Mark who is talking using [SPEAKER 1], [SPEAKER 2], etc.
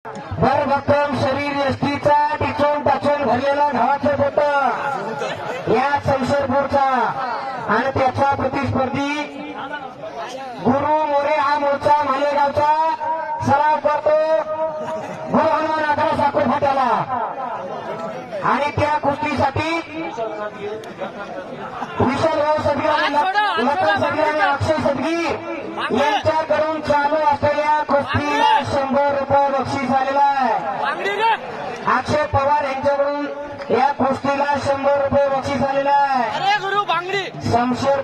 [SPEAKER 1] भरभक्कम शरीर यष्टीचा टिचून टाचून भरलेला घावाचं पोट या शमशेरपूरचा आणि त्याचा प्रतिस्पर्धी गुरु मोरे हा मोर्चा मालेगावचा सराव करतो गुरु हनुमान आकडा साखर फाट्याला आणि त्या कुस्तीसाठी विशालभाऊ सदगी आणि लखन सदगी आणि अक्षय सदगी यांच्याकडून चालू असलेल्या कुस्तीला 100 रुपये बक्षीस आलेला आहे. अक्षय पवार यांच्याकडून या कुस्तीला 100 रुपये बक्षीस आलेला आहे.
[SPEAKER 2] अरे गुरु बांगडी
[SPEAKER 1] शमशेर